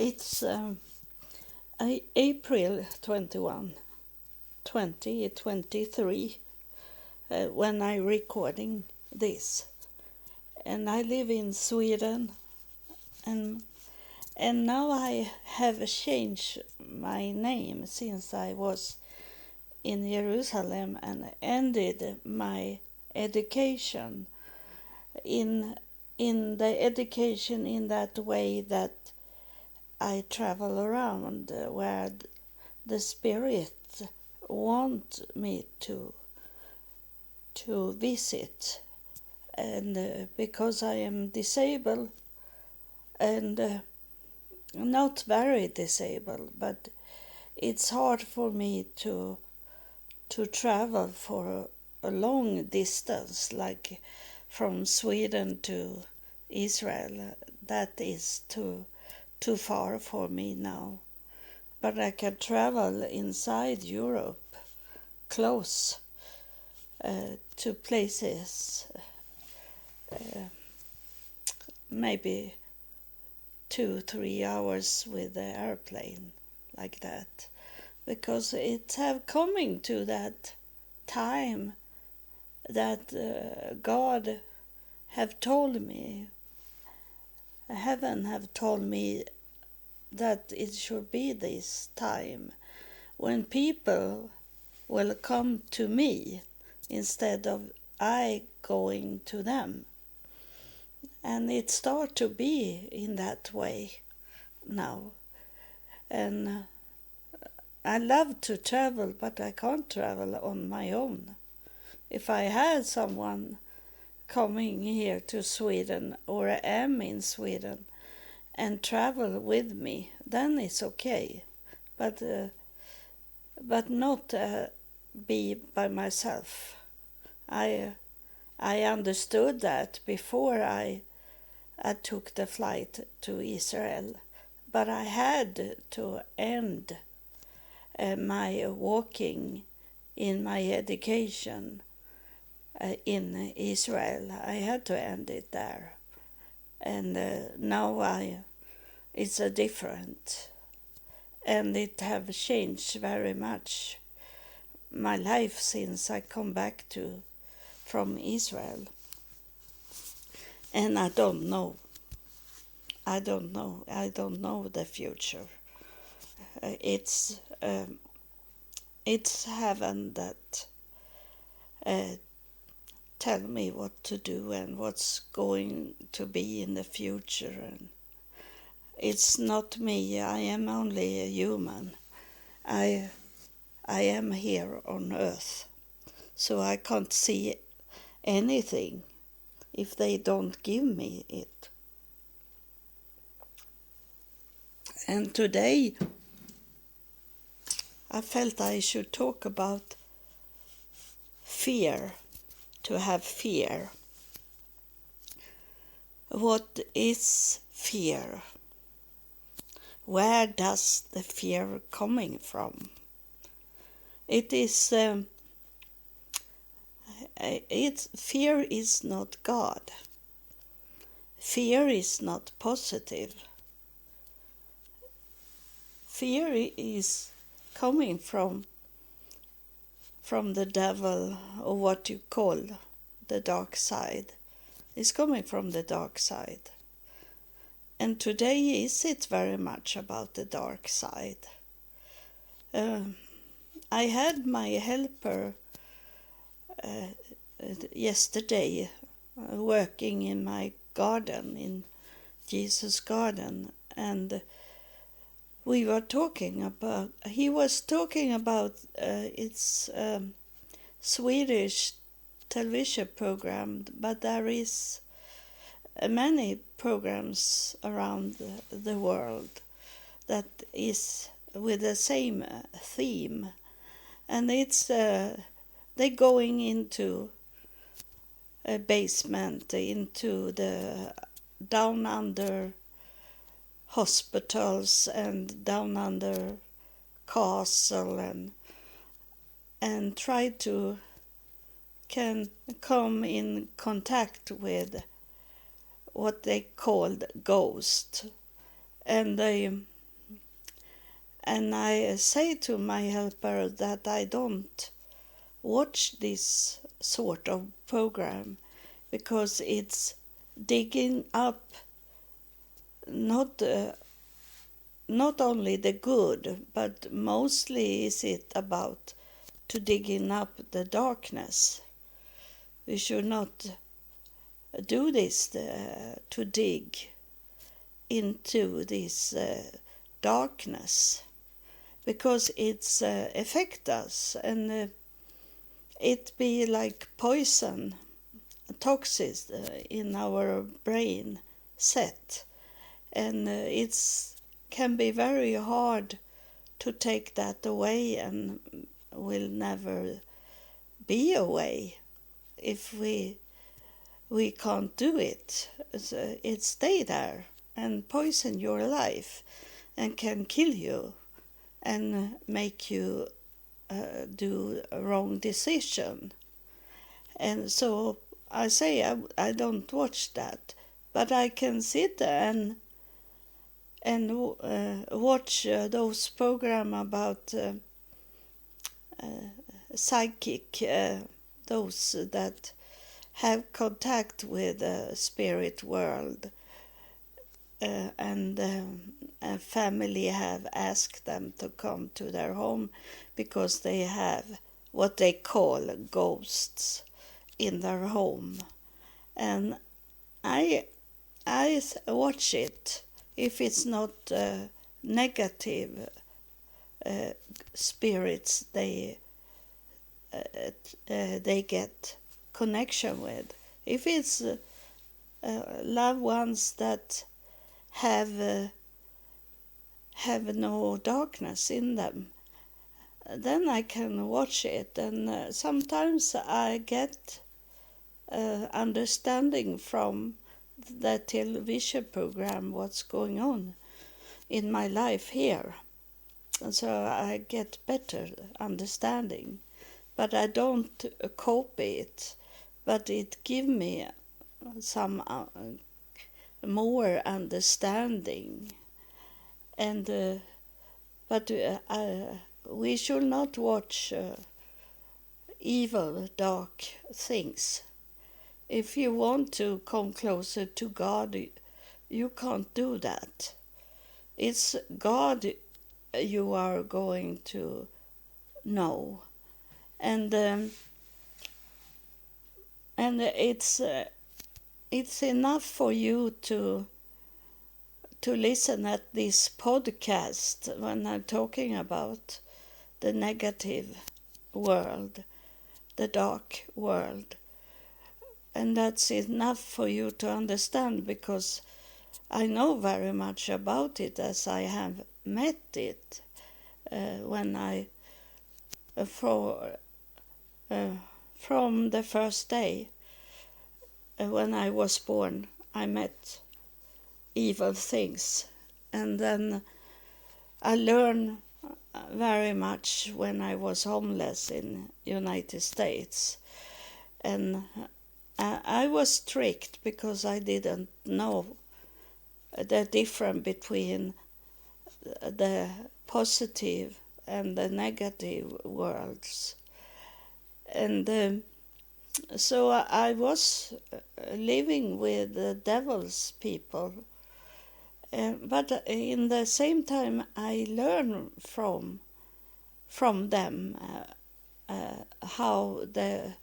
It's April 21, 2023, when I'm recording this. And I live in Sweden, and now I have changed my name since I was in Jerusalem and ended my education in the education in that way that I travel around where the Spirit want me to visit, and because I am disabled and not very disabled, but it's hard for me to travel for a long distance, like from Sweden to Israel. That is too far for me now. But I can travel inside Europe, close to places, maybe 2-3 hours with the airplane, like that, because it's have coming to that time that God have told me, heaven have told me that it should be this time when people will come to me instead of I going to them. And it start to be in that way now. And I love to travel, but I can't travel on my own. If I had someone coming here to Sweden, or I am in Sweden, and travel with me, then it's okay. But not be by myself. I understood that before I took the flight to Israel, but I had to end my walking in my education in Israel. I had to end it there, and now it's a different, and it have changed very much my life since I come back from Israel. And I don't know the future. It's heaven that tell me what to do and what's going to be in the future. And it's not me. I am only a human. I am here on earth, so I can't see anything if they don't give me it. And today I felt I should talk about fear, to have fear. What is fear? Where does the fear coming from? It is fear is not God. Fear is not positive. Fear is coming from the devil, or what you call the dark side. It's coming from the dark side. And today is it very much about the dark side. I had my helper yesterday working in my garden, in Jesus' garden, and he was talking about it's Swedish television program, but there is many programs around the world that is with the same theme, and it's they going into a basement, into the down under hospitals and down under castle, and try to can come in contact with what they called ghost, and I say to my helper that I don't watch this sort of program because it's digging up not not only the good, but mostly is it about to digging up the darkness. We should not do this to dig into this darkness, because it's affect us, and it be like poison, toxins in our brain set, and it's can be very hard to take that away, and will never be away if we can't do it. So it stay there and poison your life and can kill you and make you do a wrong decision. And so I say I don't watch that, but I can sit and watch those programs about psychic, those that have contact with the spirit world, and a family have asked them to come to their home because they have what they call ghosts in their home. And I watch it if it's not negative spirits they get connection with. If it's loved ones that have no darkness in them, then I can watch it, and sometimes I get understanding from the television program what's going on in my life here, and so I get better understanding. But I don't copy it, but it gives me some more understanding. And but we should not watch evil, dark things. If you want to come closer to God, you can't do that. It's God you are going to know, and it's enough for you to listen at this podcast when I'm talking about the negative world, the dark world. And that's enough for you to understand, because I know very much about it as I have met it when I, from the first day when I was born, I met evil things. And then I learned very much when I was homeless in United States. And I was tricked because I didn't know the difference between the positive and the negative worlds. And so I was living with the devil's people. But in the same time, I learned from them how the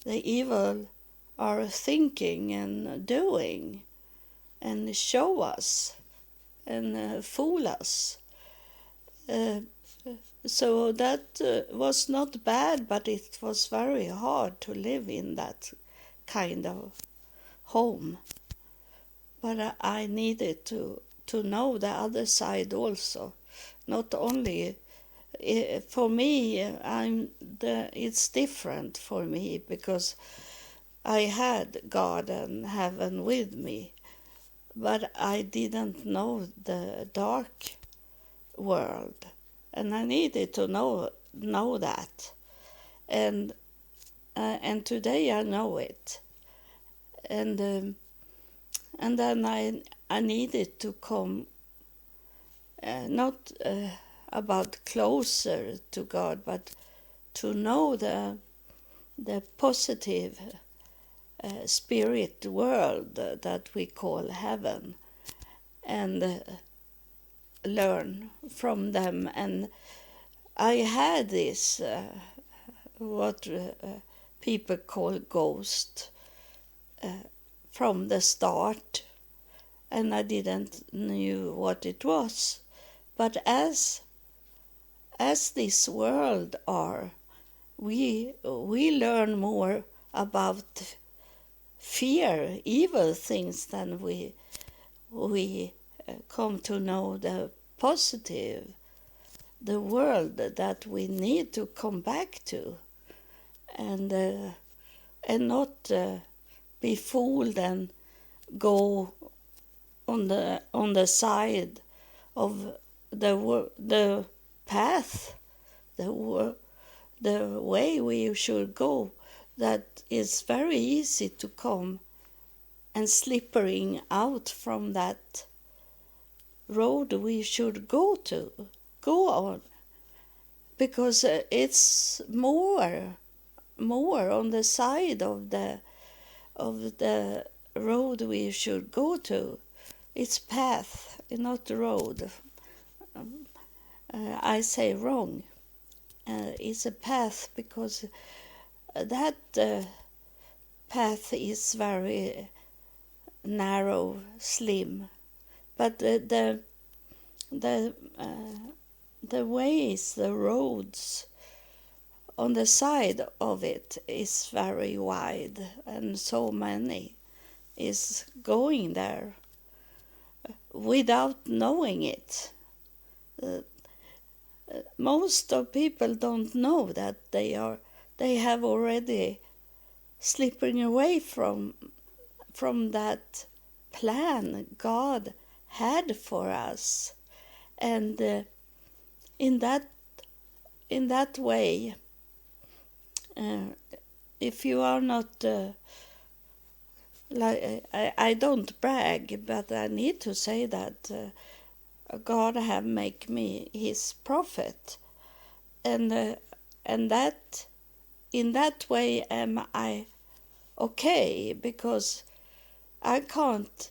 evil are thinking and doing, and show us and fool us. So that was not bad, but it was very hard to live in that kind of home. But I needed to know the other side also. Not only for me, it's different for me because I had God and heaven with me, but I didn't know the dark world, and I needed to know that, and today I know it, and then I needed to come not about closer to God, but to know the positive spirit world that we call heaven, and learn from them. And I had this what people call ghost from the start, and I didn't knew what it was. But as this world are, we learn more about fear, evil things, than we come to know the positive, the world that we need to come back to, and not be fooled and go on the side of the path, the way we should go, that is very easy to come and slippering out from that road we should go on, because it's more on the side of the road we should go to. It's path, not road. I say wrong. It's a path, because that path is very narrow, slim, but the ways, the roads on the side of it is very wide, and so many is going there without knowing it. Most of people don't know that they have already slipping away from that plan God had for us, and in that way, if you are not I don't brag, but I need to say that God have make me His prophet, and that in that way am I okay, because I can't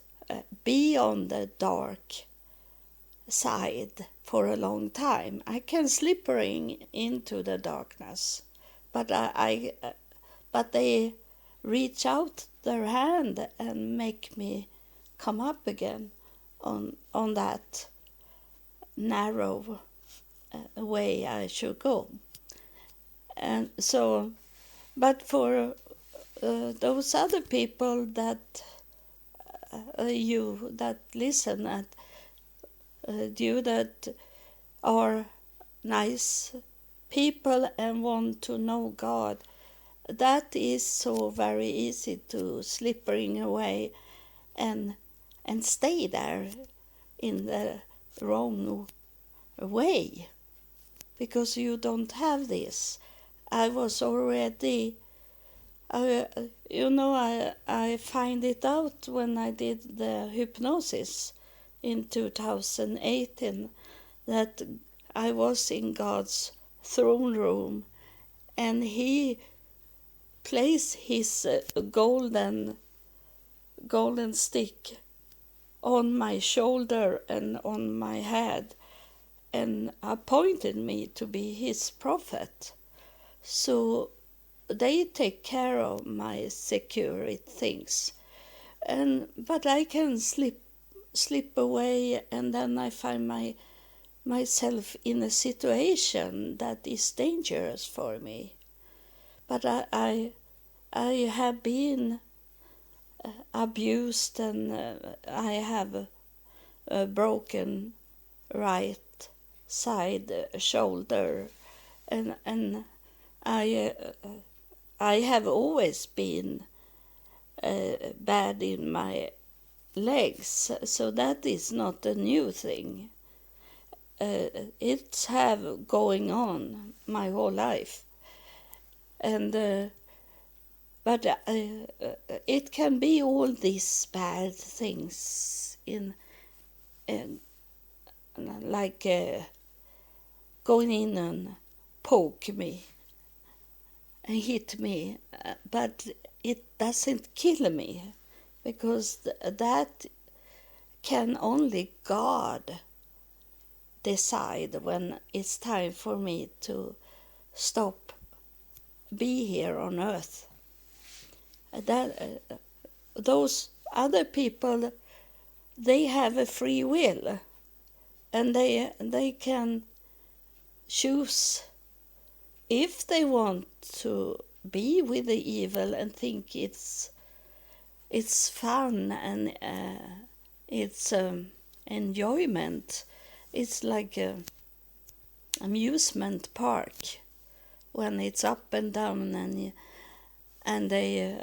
be on the dark side for a long time. I can slippering into the darkness, but but they reach out their hand and make me come up again on that narrow way I should go. And so, but for those other people that you that listen at you that are nice people and want to know God, that is so very easy to slippering away and stay there in the wrong way, because you don't have this. I was already, I find it out when I did the hypnosis in 2018, that I was in God's throne room, and He placed His golden stick on my shoulder and on my head, and appointed me to be His prophet. So they take care of my security things, but I can slip away, and then I find myself in a situation that is dangerous for me. But I have been abused, and I have a broken right side shoulder, and I have always been bad in my legs, so that is not a new thing. It's have going on my whole life, and but it can be all these bad things in going in and poke me and hit me, but it doesn't kill me, because that can only God decide when it's time for me to stop, be here on earth. Those other people, they have a free will, and they can choose if they want to be with the evil and think it's fun and it's enjoyment. It's like a amusement park when it's up and down, and they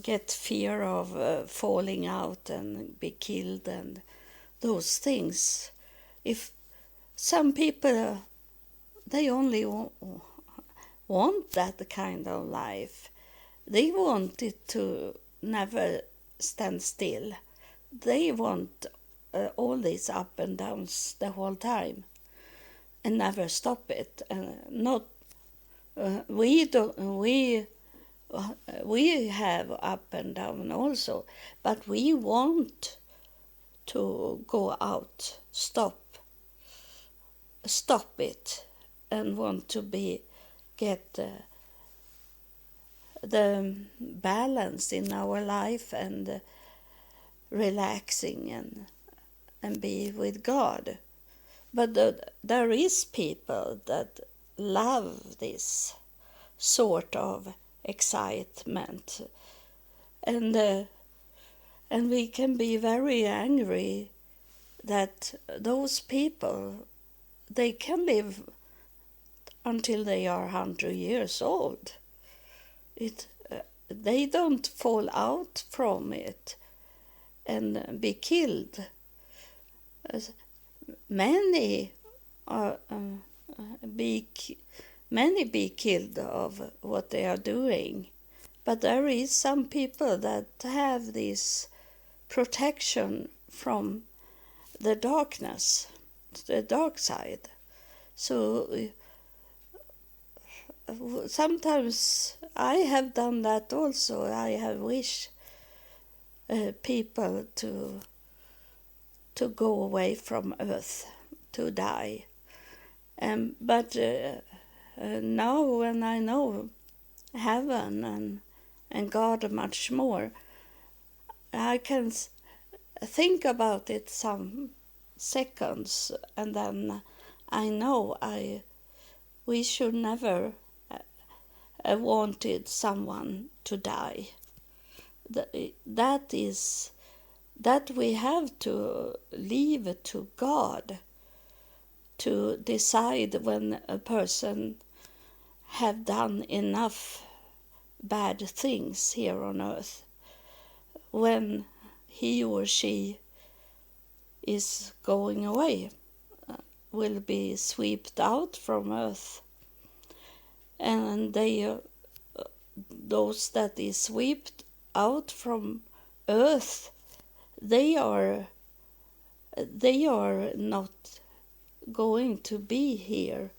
get fear of falling out and be killed and those things. If some people, they only want that kind of life. They want it to never stand still. They want all these up and downs the whole time and never stop it. Not we have up and down also, but we want to go out, stop it, and want to get the balance in our life and relaxing and be with God. But there is people that love this sort of excitement, and we can be very angry that those people, they can live until they are 100 years old. They don't fall out from it and be killed. Many be killed of what they are doing, but there is some people that have this protection from the darkness, the dark side. So sometimes I have done that also. I have wished people to go away from earth, to die. But now when I know heaven and God much more, I can think about it some seconds, and then I know we should never wanted someone to die. That we have to leave to God to decide when a person have done enough bad things here on earth, when he or she is going away, will be swept out from earth. And those that is swept out from earth, they are not going to be here.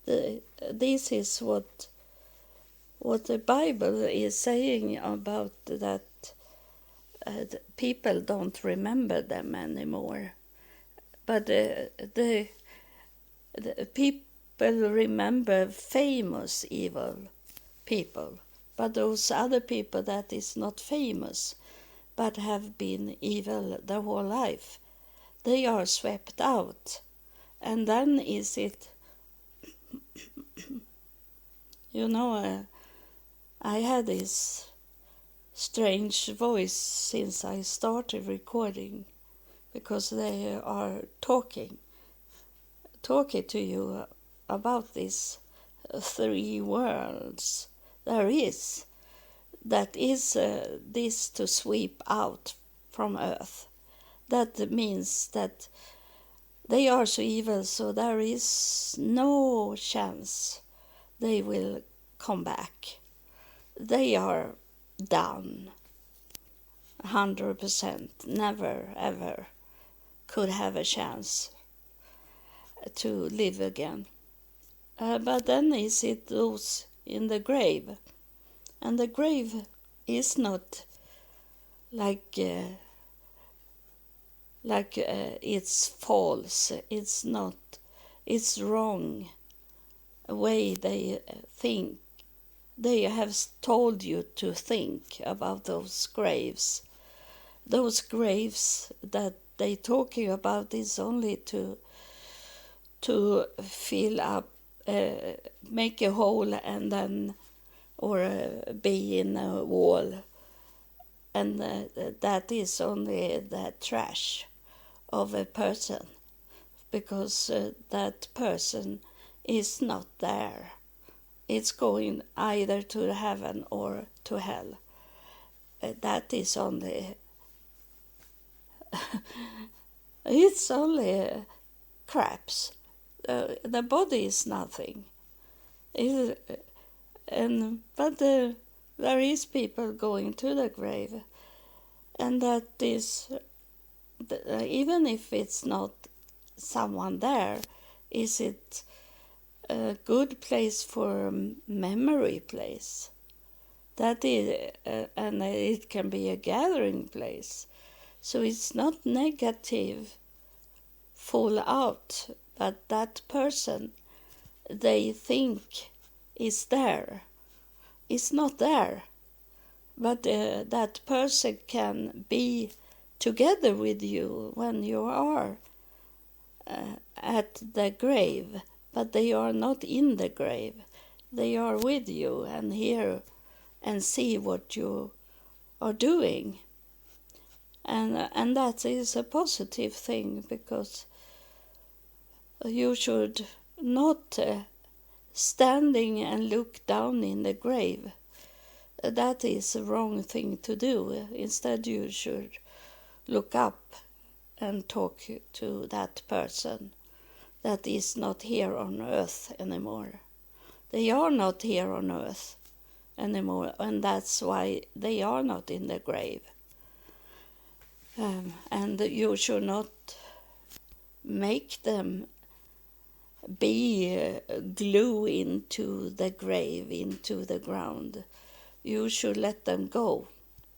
This is what the Bible is saying about that. People don't remember them anymore, but the people remember famous evil people. But those other people that is not famous but have been evil their whole life, they are swept out. And then is it, I had this strange voice since I started recording, because they are talking to you about these three worlds. There is this to sweep out from earth. That means that they are so evil, so there is no chance they will come back. They are done, 100%, never ever could have a chance. to live again. But then is it those in the grave, and the grave is not like it's false. It's not. It's wrong way they think. They have told you to think about those graves. Those graves that they talking about is only to fill up, make a hole and then, or be in a wall, and that is only the trash of a person, because that person is not there. It's going either to heaven or to hell. That is only it's only craps. The body is nothing. But there is people going to the grave, and that is, even if it's not someone there, is it a good place for a memory place? That is, and it can be a gathering place. So it's not negative, full out, but that person they think is there is not there. But that person can be together with you when you are at the grave, but they are not in the grave. They are with you and hear and see what you are doing. And that is a positive thing, because you should not standing and look down in the grave. That is a wrong thing to do. Instead, you should look up and talk to that person that is not here on earth anymore. They are not here on earth anymore, and that's why they are not in the grave. And you should not make them be glue into the grave, into the ground. You should let them go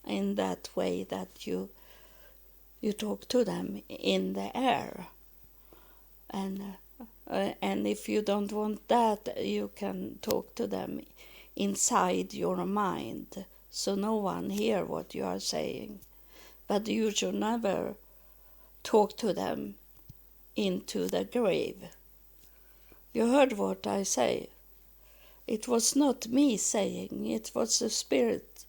in that way that you talk to them in the air. And if you don't want that, you can talk to them inside your mind, so no one hear what you are saying. But you should never talk to them into the grave. You heard what I say. It was not me saying, it was the Spirit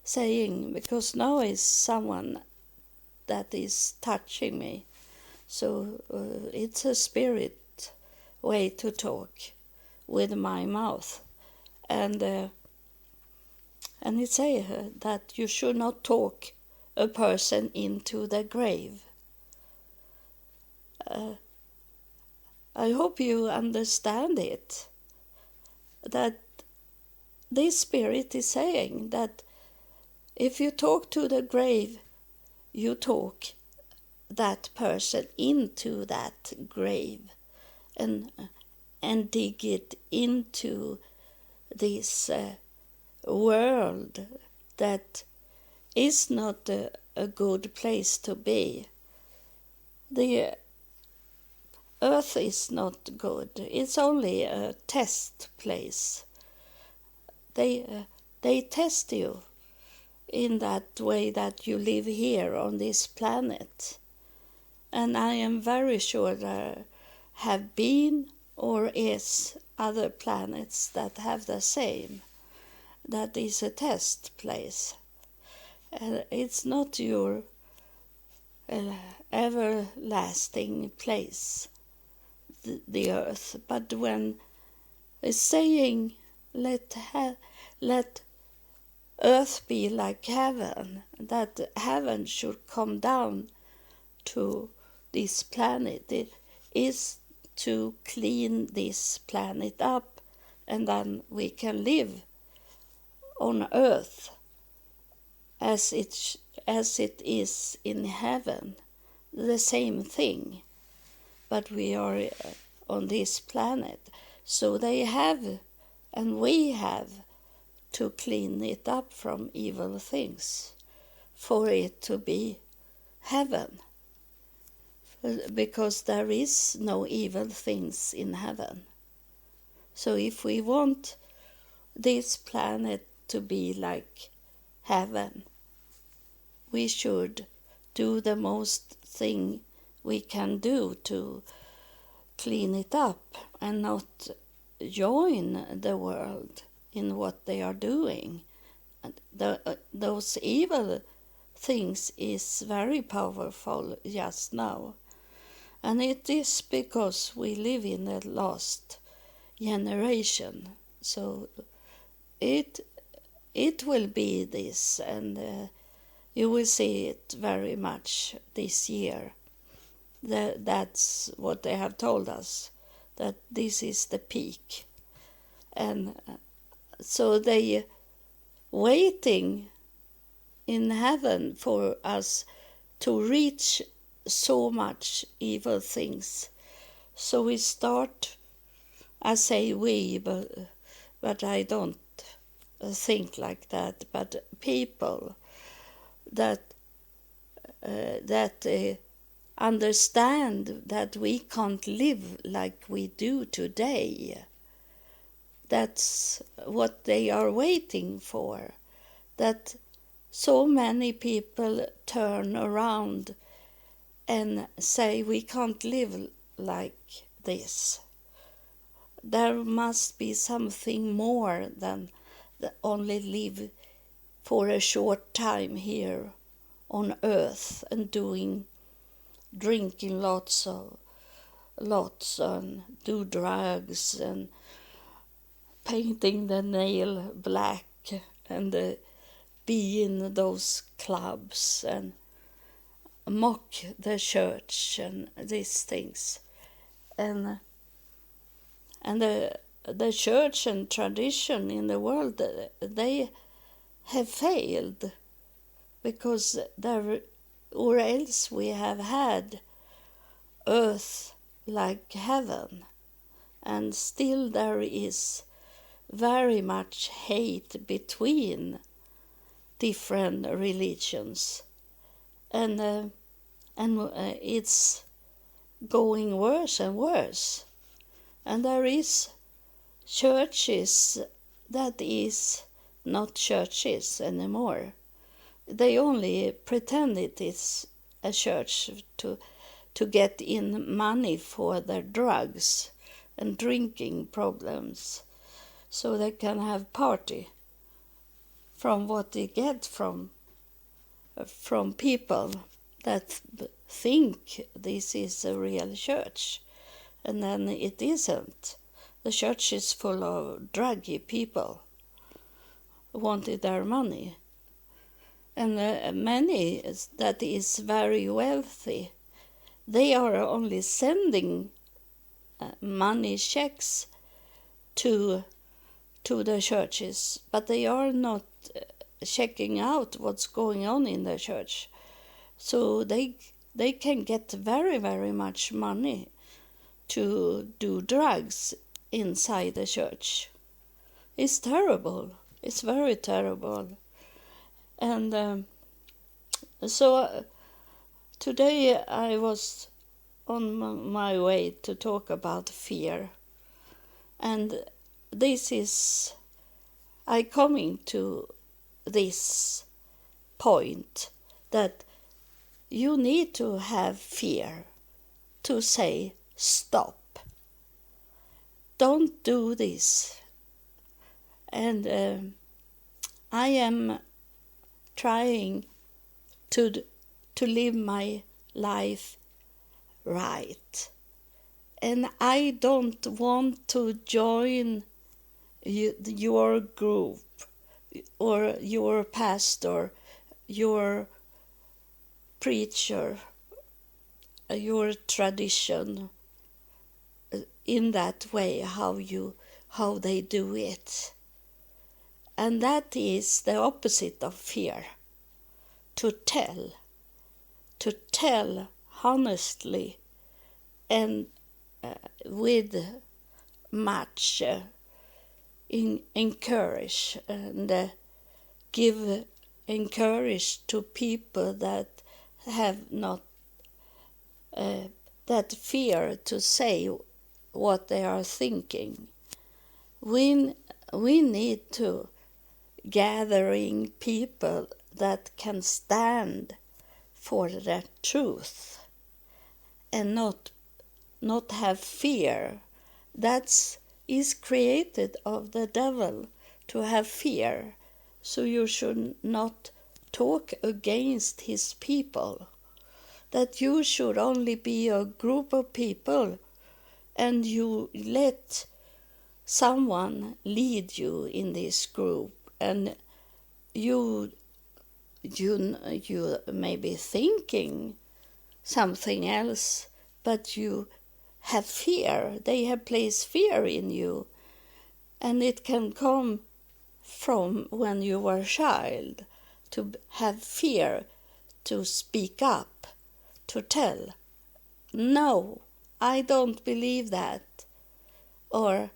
saying, because now is someone that is touching me. So it's a Spirit way to talk with my mouth. And it say that you should not talk a person into the grave. I hope you understand it, that this Spirit is saying that if you talk to the grave, you talk that person into that grave and dig it into this world that is not a good place to be. The earth is not good. It's only a test place. They test you in that way that you live here on this planet. And I am very sure there have been or is other planets that have the same. That is a test place. It's not your everlasting place, the earth. But when it's saying, let earth be like heaven, that heaven should come down to this planet, it is to clean this planet up, and then we can live on earth as it is in heaven, the same thing. But we are on this planet. So they have, and we have, to clean it up from evil things for it to be heaven. Because there is no evil things in heaven. So if we want this planet to be like heaven, we should do the most thing we can do to clean it up and not join the world in what they are doing. Those evil things is very powerful just now. And it is because we live in the last generation. So it will be this, and you will see it very much this year. That's what they have told us, that this is the peak. And so they waiting in heaven for us to reach so much evil things. So we start, I say we, but I don't think like that, but people that understand that we can't live like we do today. That's what they are waiting for, that so many people turn around and say we can't live like this. There must be something more than only live for a short time here on earth and drinking lots and do drugs and painting the nail black and be in those clubs and mock the church and these things. And the church and tradition in the world, they have failed, because or else we have had earth like heaven, and still there is very much hate between different religions, and it's going worse and worse. And there is churches that is not churches anymore. They only pretend it is a church to get in money for their drugs and drinking problems, so they can have party from what they get from people that think this is a real church, and then it isn't. The church is full of druggy people who wanted their money, and many that is very wealthy, they are only sending money checks to the churches, but they are not checking out what's going on in the church. So they can get very, very much money to do drugs inside the church. It's terrible. It's very terrible. And so today I was on my way to talk about fear. And this is, I coming to this point that you need to have fear to say stop. Don't do this. And I am trying to live my life right. And I don't want to join your group or your pastor, your preacher, your tradition in that way, how they do it. And that is the opposite of fear. To tell honestly, and with much encourage and give encourage to people that have not that fear to say what they are thinking. We need to gathering people that can stand for the truth and not have fear. That is created of the devil, to have fear. So you should not talk against his people. That you should only be a group of people and you let someone lead you in this group, and you may be thinking something else, but you have fear. They have placed fear in you, and it can come from when you were a child, to have fear to speak up, to tell, no, I don't believe that, or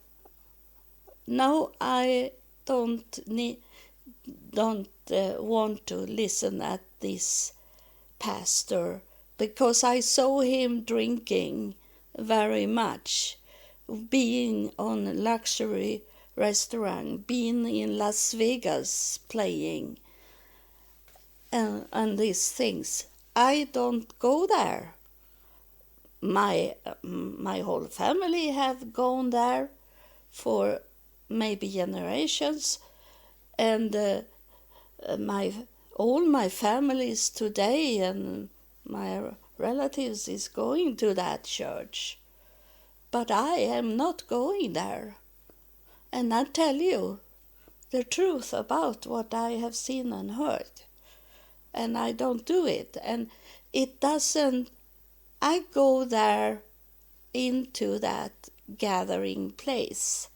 no, I don't want to listen at this pastor because I saw him drinking very much, being on a luxury restaurant, being in Las Vegas playing, and these things. I don't go there. My whole family have gone there for maybe generations, and all my families today and my relatives is going to that church, but I am not going there. And I tell you the truth about what I have seen and heard, and I don't do it. And it doesn't. I go there into that gathering place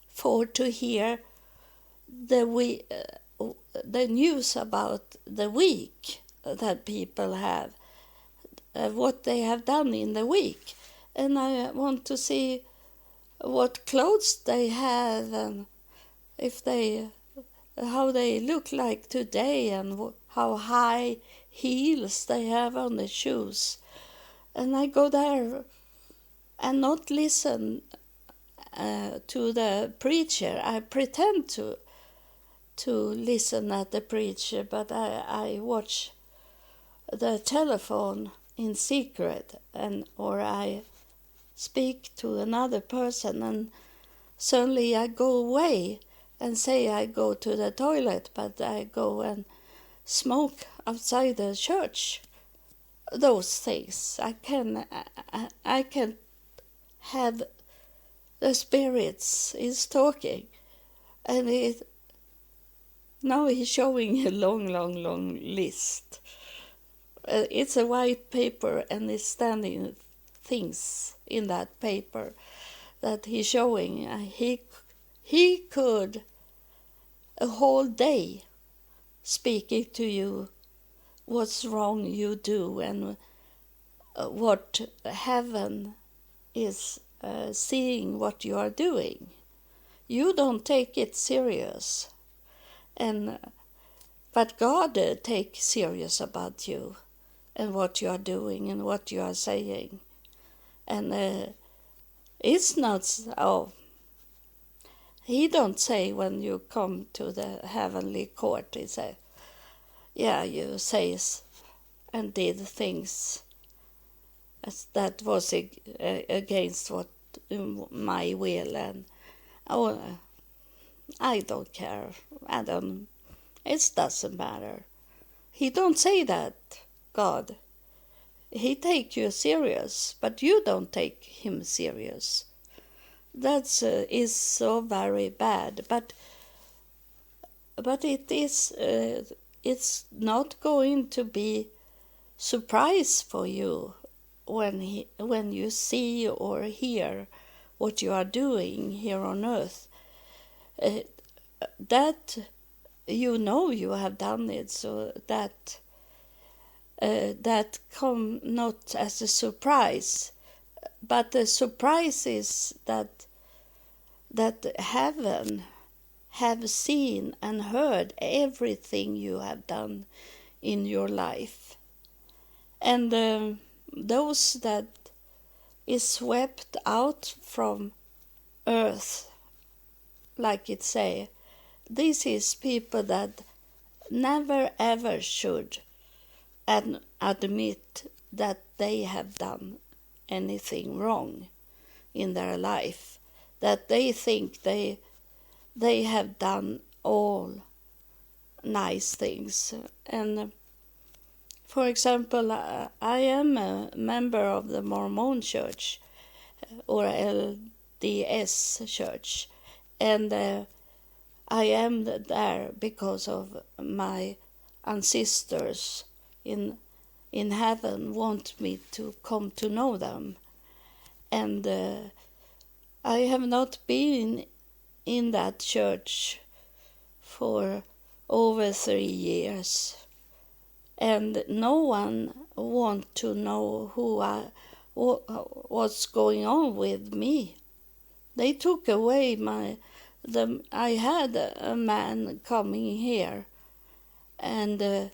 for to hear the news about the week that people have, what they have done in the week, and I want to see what clothes they have and if they how they look like today and how high heels they have on the shoes. And I go there and not listen to the preacher. I pretend to listen at the preacher, but I watch the telephone in secret, or I speak to another person, and suddenly I go away and say I go to the toilet, but I go and smoke outside the church. Those things I can have. The spirits is talking, and now he's showing a long list. It's a white paper, and it's standing things in that paper that he's showing. He could a whole day speaking to you what's wrong you do, and what heaven is seeing what you are doing. You don't take it serious, but God takes serious about you and what you are doing and what you are saying. And it's not, he don't say when you come to the heavenly court, he say, yeah, you say and did things that was against what my will, and I don't care. It doesn't matter. He don't say that, God. He take you serious, but you don't take him serious. That is so very bad. But it is. It's not going to be surprise for you when you see or hear what you are doing here on earth. That you have done it, so that come not as a surprise But the surprise is that heaven have seen and heard everything you have done in your life. And those that is swept out from earth, like it say, this is people that never ever should admit that they have done anything wrong in their life, that they think they have done all nice things. And for example, I am a member of the Mormon Church, or LDS Church, and I am there because of my ancestors in heaven want me to come to know them. And I have not been in that church for over 3 years, and no one want to know what's going on with me. They took away I had a man coming here and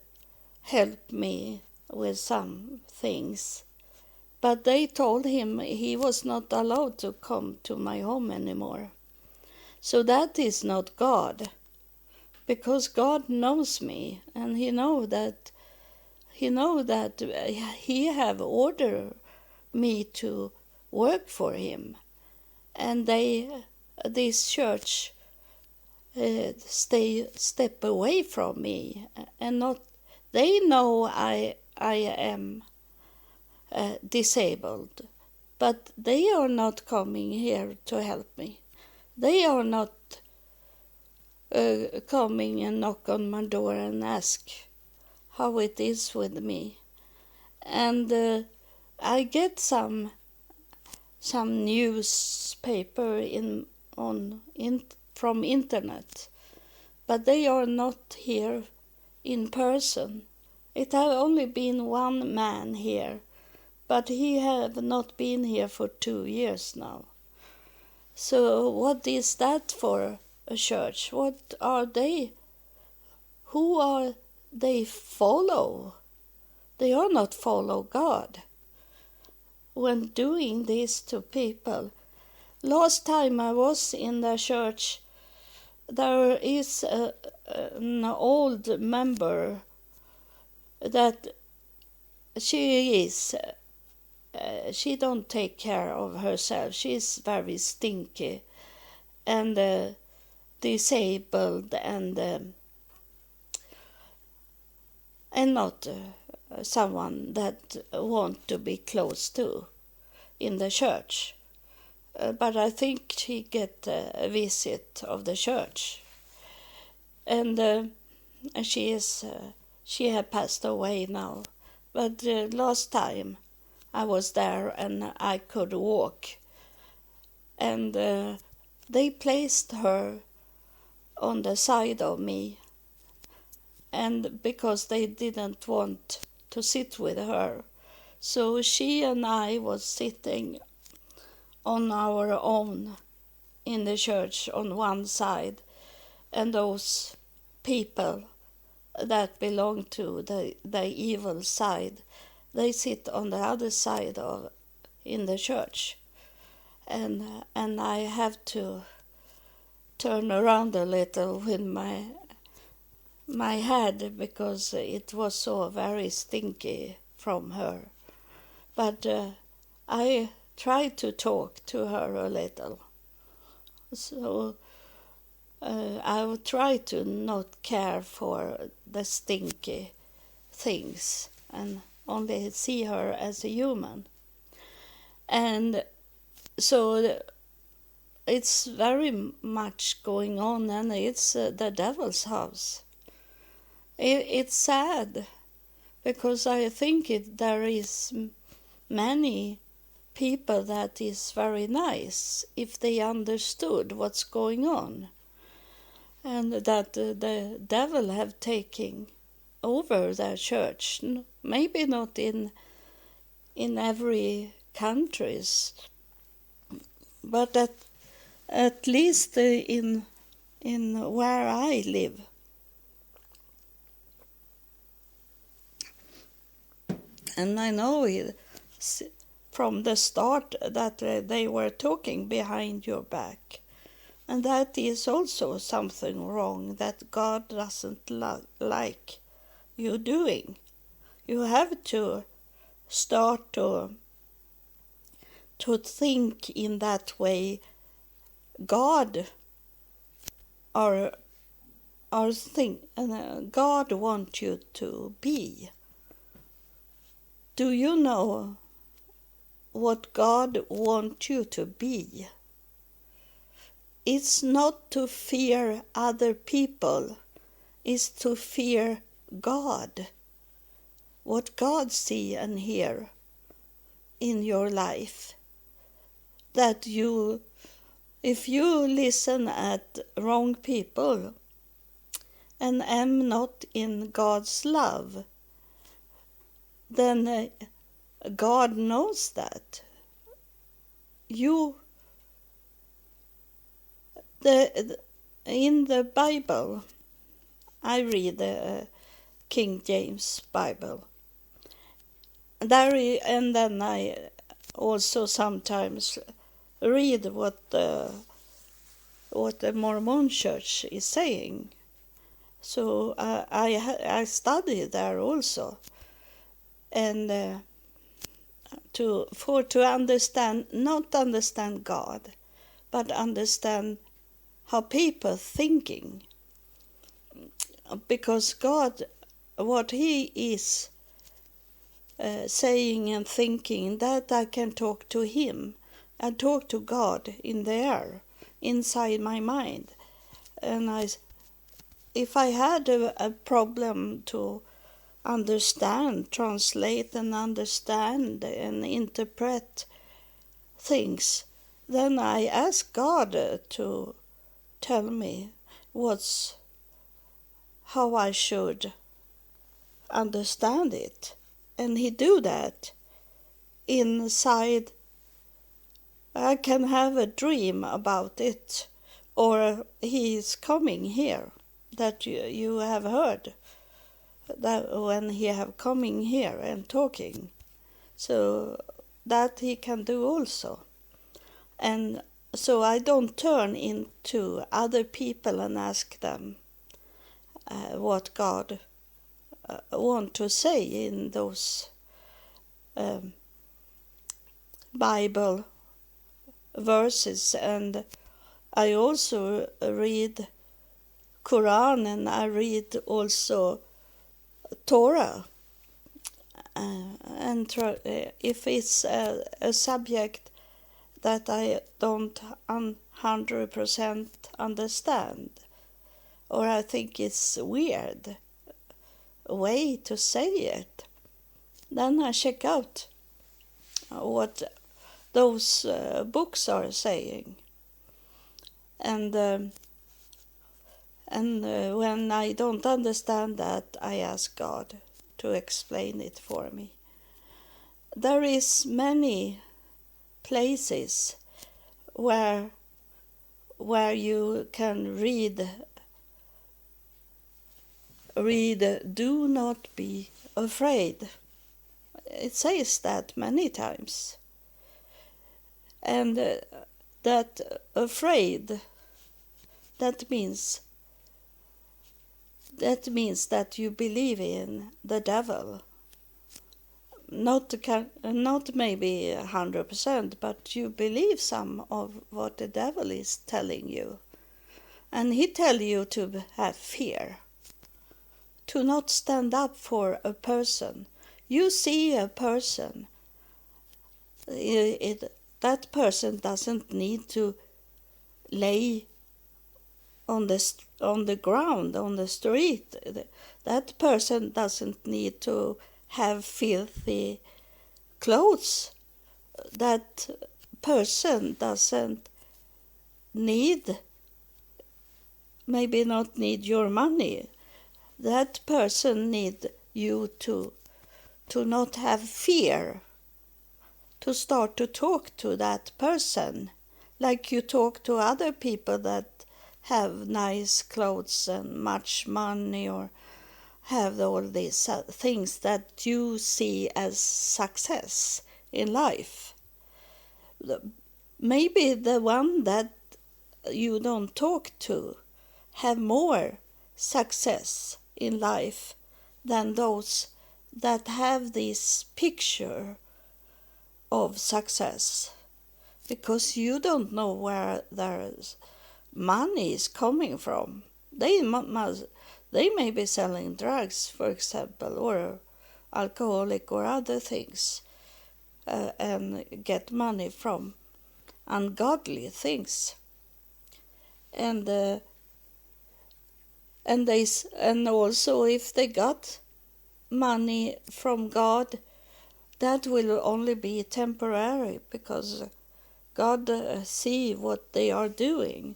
help me with some things, but they told him he was not allowed to come to my home anymore. So that is not God, because God knows me, and he know that he have ordered me to work for him, and this church step away from me, and not. They know I am disabled, but they are not coming here to help me. They are not coming and knock on my door and ask how it is with me. And I get some newspaper from internet, but they are not here in person. It have only been one man here, but he have not been here for 2 years now. So what is that for a church? What are they? Who are they follow? They are not follow God when doing this to people. Last time I was in the church, there is an old member that she don't take care of herself. She's very stinky and disabled and not someone that want to be close to in the church. But I think she get a visit of the church, and she had passed away now. But last time I was there and I could walk, and they placed her on the side of me, and because they didn't want to sit with her, so she and I was sitting on our own in the church on one side, and those people that belong to the evil side, they sit on the other side in the church, and I have to turn around a little with my head because it was so very stinky from her. But I tried to talk to her a little. So I would try to not care for the stinky things and only see her as a human. And so it's very much going on, and it's the devil's house. It's sad because I think there is many people that is very nice if they understood what's going on, and that the devil have taken over their church. Maybe not in every countries, but at least in where I live, and I know it from the start that they were talking behind your back, and that is also something wrong that God doesn't like you doing. You have to start to think in that way God God wants you to be. Do you know what God wants you to be? It's not to fear other people, it's to fear God. What God see and hear in your life. That if you listen at wrong people and am not in God's love, then God knows that. In the Bible, I read the King James Bible. And then I also sometimes read what the Mormon Church is saying. So I study there also, and to understand, not understand God, but understand how people thinking, because God, what He is saying and thinking, that I can talk to Him and talk to God in there, inside my mind. And if I had a problem to understand, translate and understand and interpret things, then I ask God to tell me how I should understand it. And He do that inside. I can have a dream about it, or He is coming here, that you have heard, that when He have coming here and talking, so that He can do also. And so I don't turn into other people and ask them what God want to say in those Bible verses. And I also read Quran, and I read also Torah, and if it's a subject that I don't 100% understand, or I think it's weird way to say it, then I check out what those books are saying. And when I don't understand that, I ask God to explain it for me. There is many places where you can read, do not be afraid. It says that many times. And that afraid, that means that you believe in the devil. Not maybe 100%, but you believe some of what the devil is telling you. And he tell you to have fear, to not stand up for a person. You see a person, that person doesn't need to lay on the ground, on the street. That person doesn't need to have filthy clothes. That person doesn't maybe not need your money. That person need you to not have fear, to start to talk to that person, like you talk to other people that have nice clothes and much money, or have all these things that you see as success in life. Maybe the one that you don't talk to have more success in life than those that have this picture of success, because you don't know where their money is coming from. They may be selling drugs, for example, or alcoholic or other things, and get money from ungodly things. And also if they got money from God, that will only be temporary, because God see what they are doing,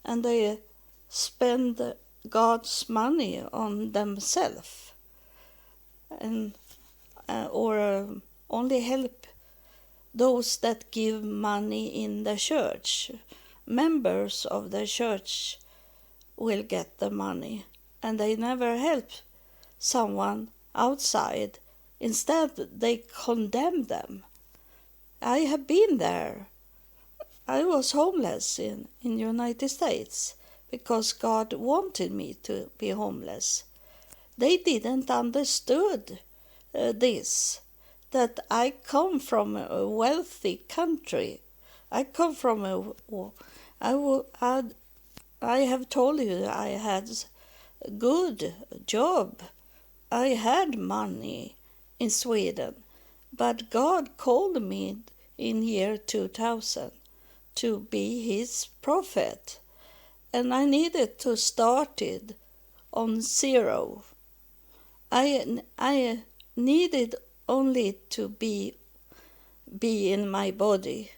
and they spend God's money on themselves, and or only help those that give money in the church. Members of the church will get the money, and they never help someone outside. Instead, they condemn them. I have been there. I was homeless in United States because God wanted me to be homeless. They didn't understood this, that I come from a wealthy country. I come from I have told you I had a good job. I had money in Sweden, but God called me in year 2000 to be his prophet, and I needed to start it on zero. I needed only to be in my body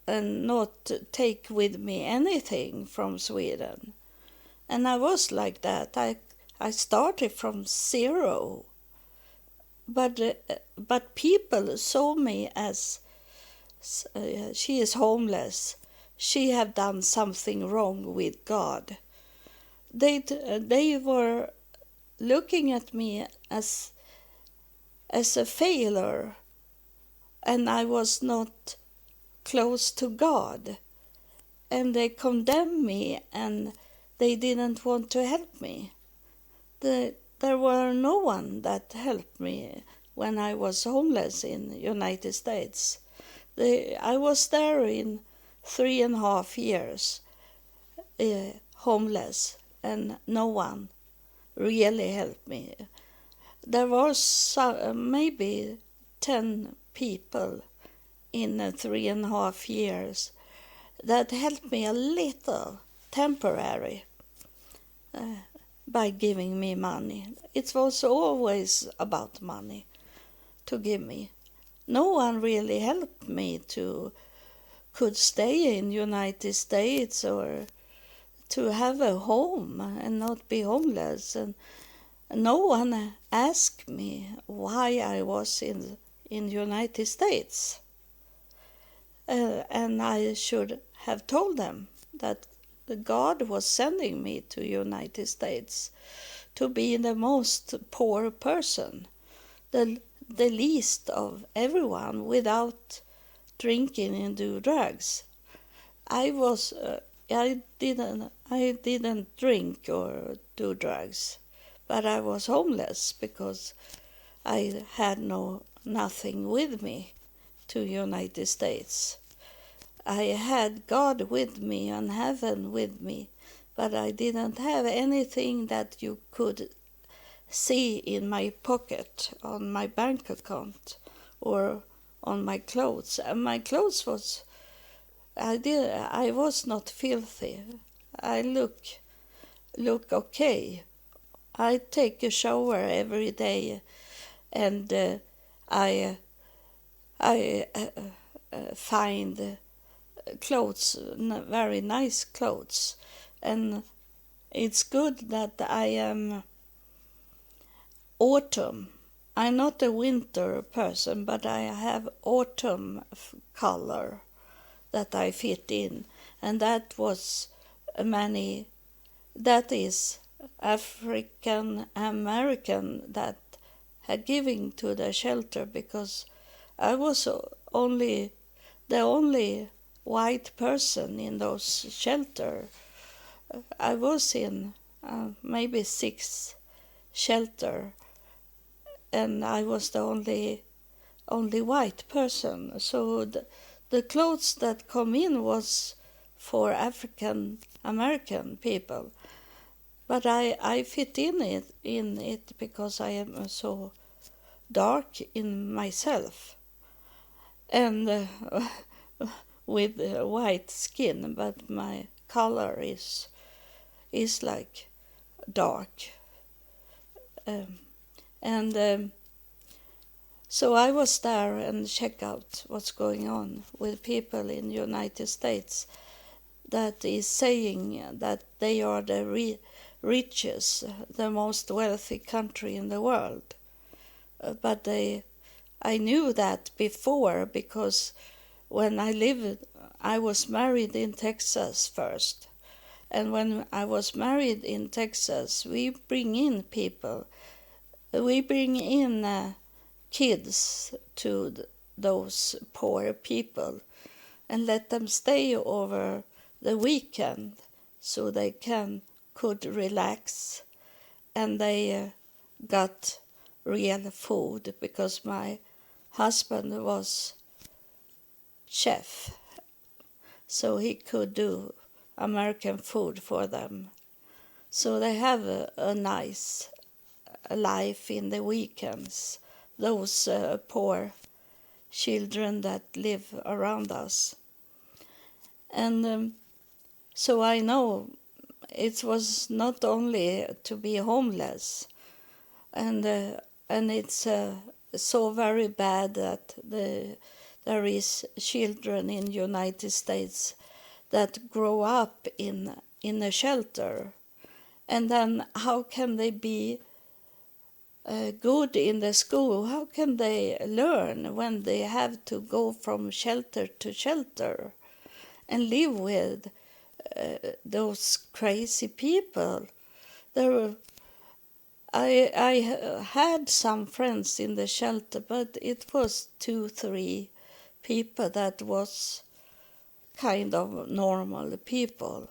and not take with me anything from Sweden. And I was like that. I started from zero. But people saw me as she is homeless. She have done something wrong with God. They were looking at me as a failure, and I was not close to God. And they condemned me, and they didn't want to help me. There were no one that helped me when I was homeless in the United States. I was there in 3.5 years, homeless, and no one really helped me. There was maybe 10 people in 3.5 years that helped me a little, temporary, by giving me money. It was always about money to give me. No one really helped me could stay in United States or to have a home and not be homeless. And no one asked me why I was in United States. And I should have told them that God was sending me to United States to be the most poor person, the least of everyone, without drinking and do drugs. I didn't drink or do drugs, but I was homeless because I had nothing with me to United States. I had God with me and heaven with me, but I didn't have anything that you could see in my pocket, on my bank account, or on my clothes. And my clothes I was not filthy. I look okay. I take a shower every day, and I find clothes, very nice clothes, and it's good that I am autumn. I'm not a winter person, but I have autumn color that I fit in, and that was many. That is African American that had given to the shelter, because I was only the only white person in those shelter. I was in maybe 6 shelter, and I was the only white person. So the clothes that come in was for African American people, but I fit in it because I am so dark in myself, and with white skin, but my color is like dark, um, and so I was there and check out what's going on with people in the United States that is saying that they are the richest, the most wealthy country in the world. But I knew that before, because when I was married in Texas first. And when I was married in Texas, we bring in people. We bring in kids to those poor people and let them stay over the weekend so they could relax, and they got real food because my husband was chef, so he could do American food for them. So they have a nice life in the weekends, those poor children that live around us. And so I know it was not only to be homeless, and it's so very bad that there is children in United States that grow up in a shelter, and then how can they be good in the school? How can they learn when they have to go from shelter to shelter and live with those crazy people? I had some friends in the shelter, but it was 2-3 people that was kind of normal people.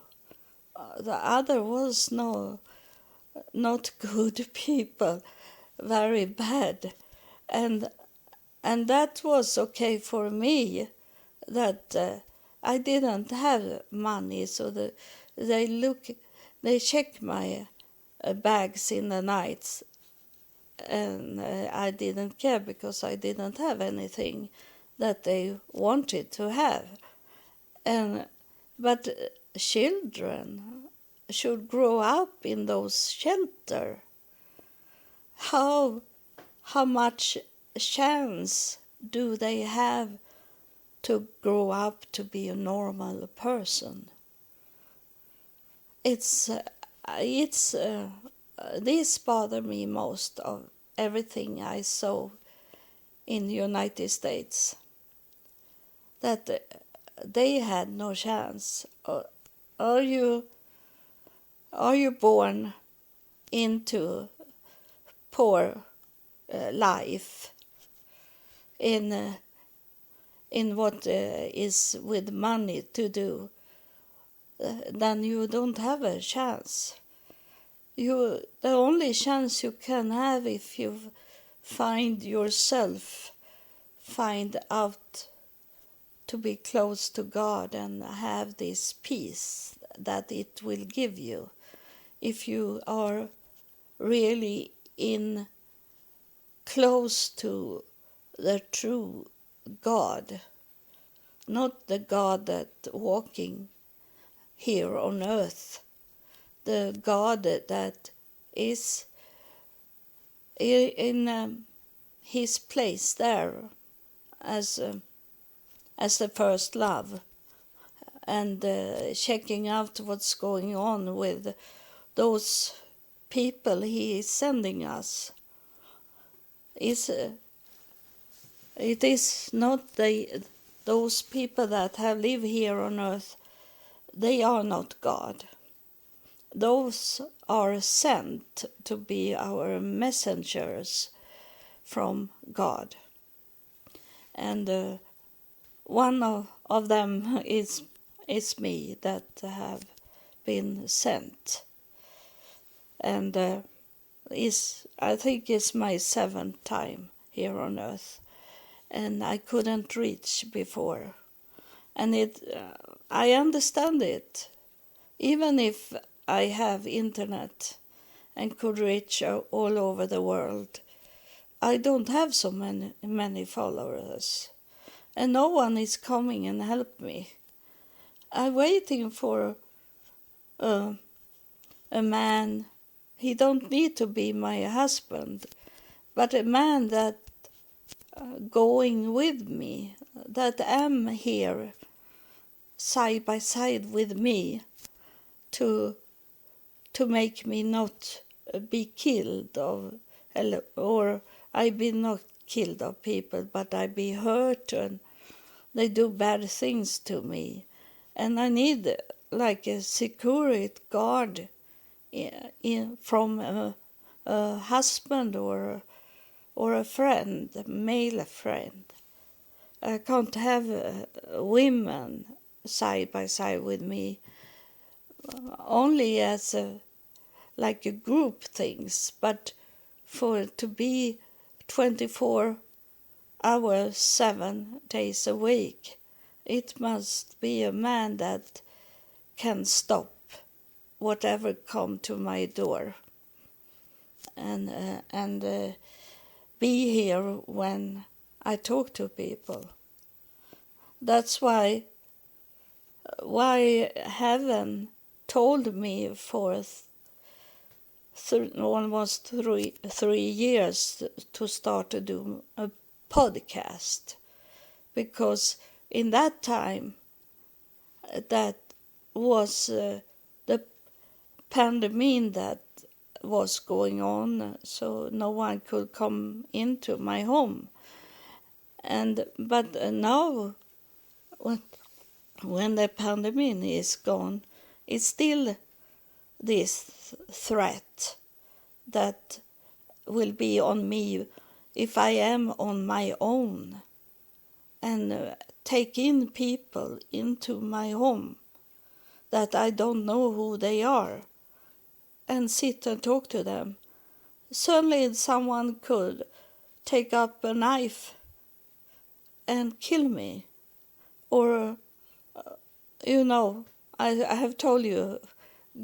The other was not good people, very bad, and that was okay for me. That I didn't have money, so they check my bags in the nights, and I didn't care because I didn't have anything that they wanted to have. But children should grow up in those shelter. How much chance do they have to grow up to be a normal person? This bothered me most of everything I saw in the United States, that they had no chance. Are you born into poor life in what is with money to do, then you don't have a chance. The only chance you can have if you find out to be close to God and have this peace that it will give you. If you are really in close to the true God, not the God that walking here on earth, the God that is in his place there as the first love, and checking out what's going on with those people he is sending us. is it is not those people that have lived here on earth. They are not God. Those are sent to be our messengers from God. And one of them is me, that have been sent. And I think it's my 7th time here on earth. And I couldn't reach before. And I understand it. Even if I have internet and could reach all over the world, I don't have so many followers. And no one is coming and help me. I'm waiting for a man. He don't need to be my husband, but a man that going with me, that am here side by side with me, to make me not be killed or I be not killed of people, but I be hurt and they do bad things to me, and I need like a security guard from a husband or a friend, a male friend. I can't have women side by side with me, only as like a group things, but for to be 24 hours, 7 days a week, it must be a man that can stop whatever come to my door and be here when I talk to people. That's why heaven told me for almost three years to start to do a podcast, because in that time that was the pandemic that was going on, so no one could come into my home. But now when the pandemic is gone, it's still this threat that will be on me if I am on my own and take in people into my home that I don't know who they are and sit and talk to them. Suddenly someone could take up a knife and kill me. Or, I have told you,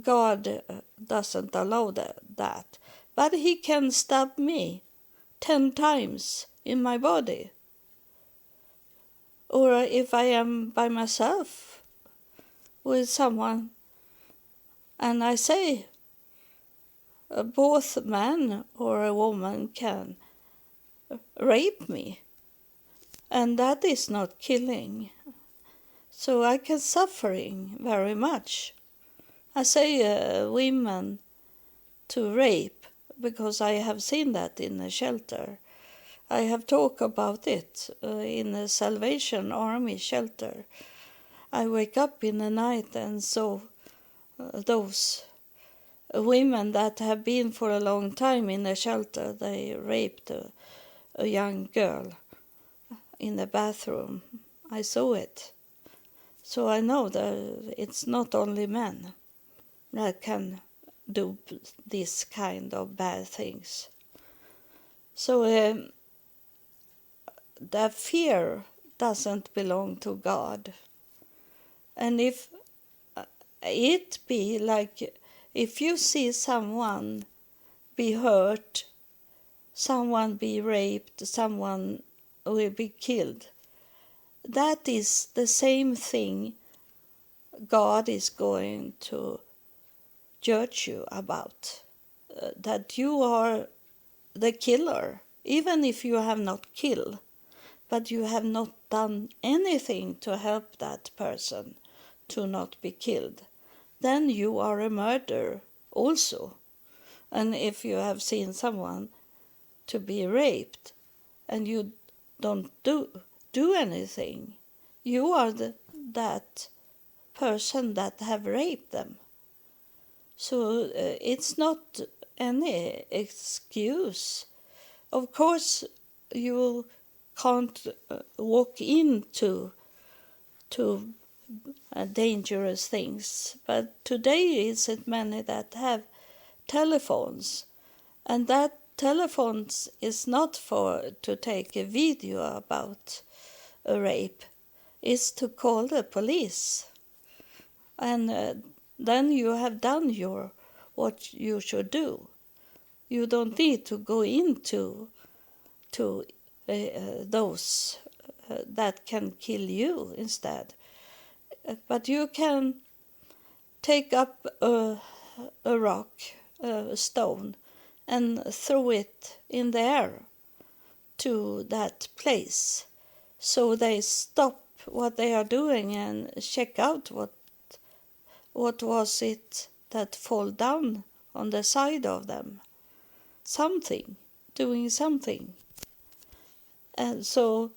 God doesn't allow that. But he can stab me 10 times in my body. Or if I am by myself with someone and I say both a man or a woman can rape me, and that is not killing. So I can suffering very much. I say women to rape because I have seen that in a shelter. I have talked about it in a Salvation Army shelter. I wake up in the night and saw those women that have been for a long time in a shelter. They raped a young girl in the bathroom. I saw it. So I know that it's not only men that can do this kind of bad things. So the fear doesn't belong to God. And if it be like, if you see someone be hurt, someone be raped, someone will be killed, that is the same thing God is going to judge you about. That you are the killer, even if you have not killed, but you have not done anything to help that person to not be killed, then you are a murderer also. And if you have seen someone to be raped, and you don't do anything. You are that person that have raped them. So it's not any excuse. Of course, you can't walk into dangerous things, but today is it many that have telephones, and that telephones is not for to take a video about a rape. It's to call the police, and then you have done what you should do. You don't need to go into those that can kill you instead. But you can take up a rock, a stone, and throw it in the air to that place, so they stop what they are doing and check out what was it that fall down on the side of them. Doing something. And so,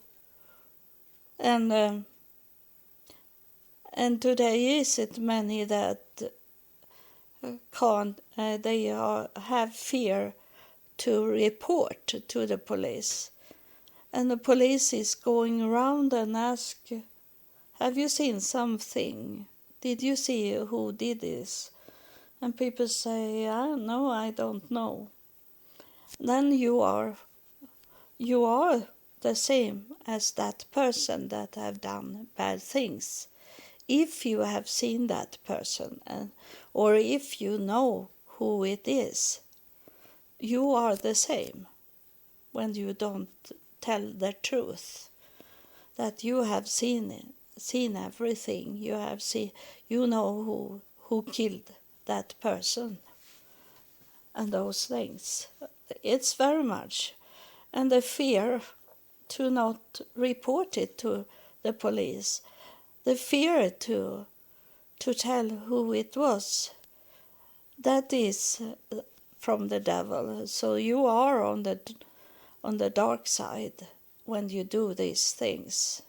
and today is it many that can't, have fear to report to the police. And the police is going around and ask, have you seen something? Did you see who did this? And people say, no, I don't know. Then you are the same as that person that have done bad things. If you have seen that person, or if you know who it is, you are the same when you don't tell the truth, that you have seen everything, you know who killed that person and those things. It's very much. And the fear to not report it to the police, the fear to tell who it was, that is from the devil. So you are on the dark side when you do these things.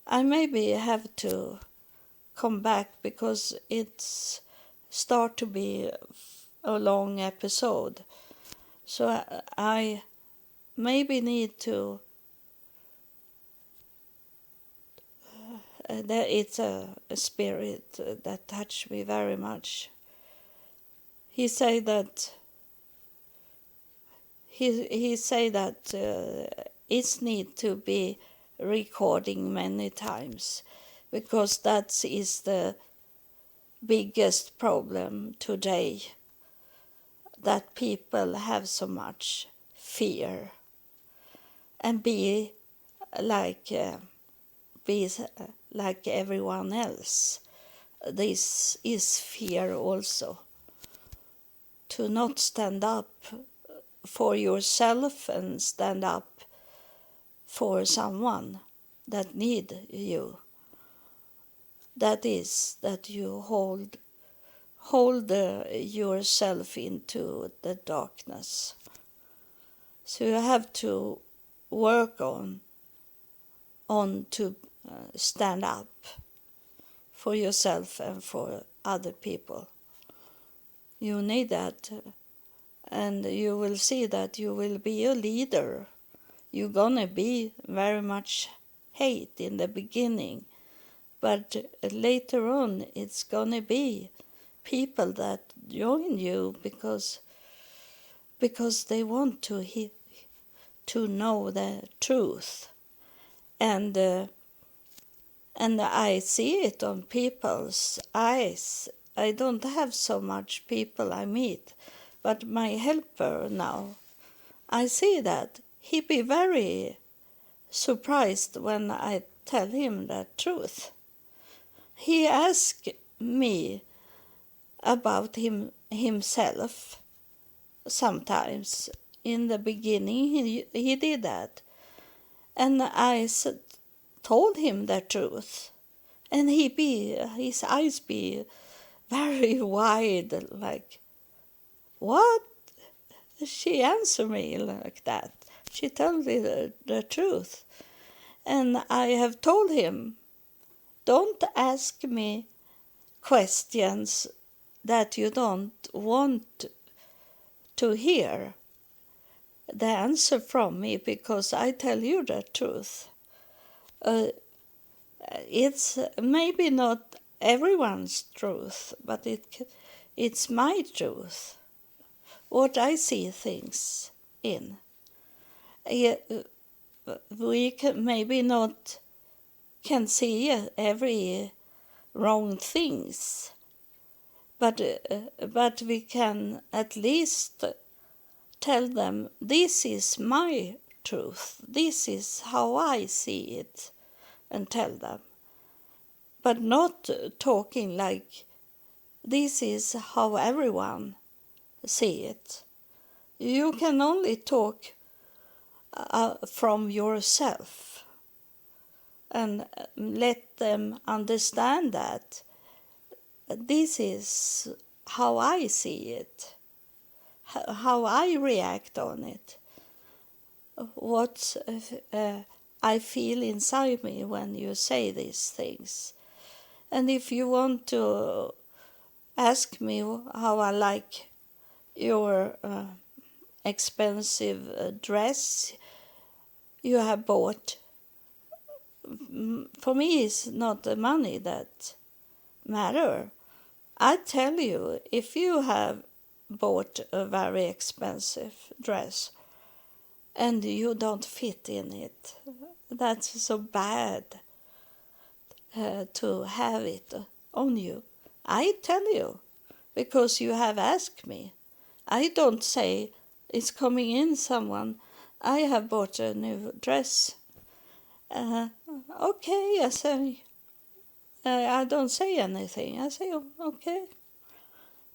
I maybe have to come back because it's start to be a long episode. So I maybe need to it's a spirit that touched me very much. He say that it need to be recording many times, because that is the biggest problem today, that people have so much fear and be like everyone else. This is fear also, to not stand up for yourself and stand up for someone that need you. That is that you hold yourself into the darkness. So you have to work on to stand up for yourself and for other people. You need that, and you will see that you will be a leader. You're gonna be very much hate in the beginning, but later on it's gonna be people that join you because they want to know the truth. And I see it on people's eyes. I don't have so much people I meet, but my helper now, I see that he be very surprised when I tell him the truth. He asked me about himself sometimes. In the beginning he did that, and I told him the truth, and his eyes be very wide, like, what? she answered me like that. She told me the truth. And I have told him, don't ask me questions that you don't want to hear the answer from me, because I tell you the truth. It's maybe not everyone's truth, but it's my truth, what I see things in. We can maybe not can see every wrong things, but we can at least tell them, this is my truth, this is how I see it, and tell them. But not talking like this is how everyone see it. You can only talk from yourself and let them understand that this is how I see it, how I react on it, what I feel inside me when you say these things. And if you want to ask me how I like your expensive dress you have bought, for me it's not the money that matter. I tell you, if you have bought a very expensive dress and you don't fit in it, that's so bad to have it on you. I tell you, because you have asked me. I don't say, it's coming in someone, I have bought a new dress. Okay, I say, I don't say anything. I say, okay.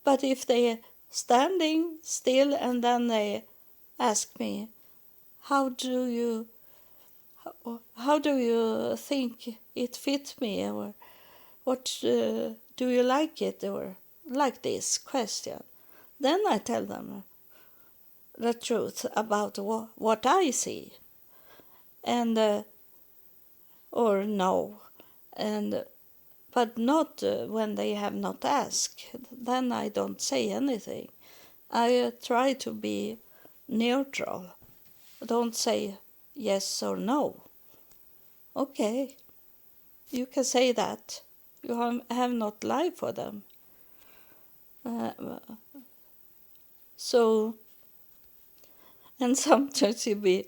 But if they're standing still and then they ask me, how do you think it fits me, or what do you like it, or like this question, then I tell them the truth about what I see, and or no, and but not when they have not asked. Then I don't say anything. I try to be neutral. Don't say yes or no. Okay, you can say that. You have not lied for them. So, and sometimes you be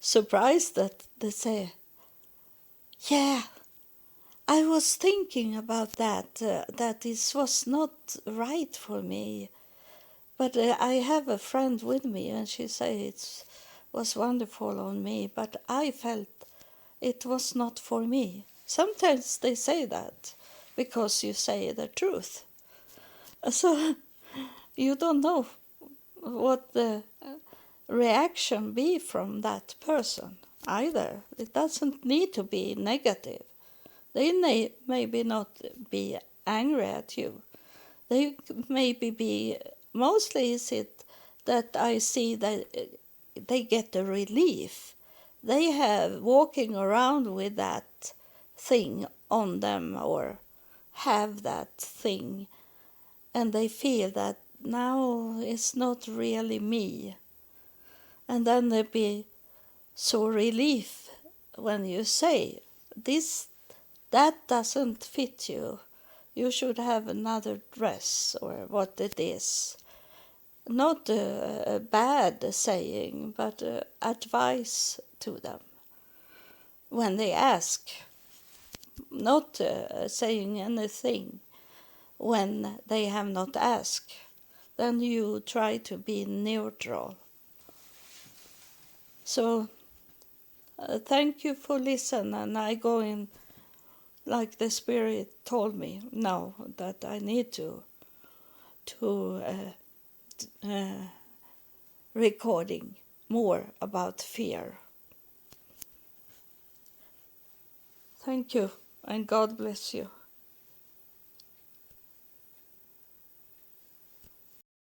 surprised that they say, yeah, I was thinking about that, that this was not right for me. But I have a friend with me and she said it was wonderful on me, but I felt it was not for me. Sometimes they say that because you say the truth. So you don't know what the reaction be from that person either. It doesn't need to be negative. They may maybe not be angry at you. They maybe be, mostly is it that I see that they get a relief. They have walking around with that thing on them, or have that thing, and they feel that now it's not really me. And then they be so relief when you say, that doesn't fit you. You should have another dress, or what it is. Not a bad saying, but advice to them when they ask. Not saying anything when they have not asked. Then you try to be neutral. So thank you for listening, and I go in like the Spirit told me now that I need to recording more about fear. Thank you, and God bless you.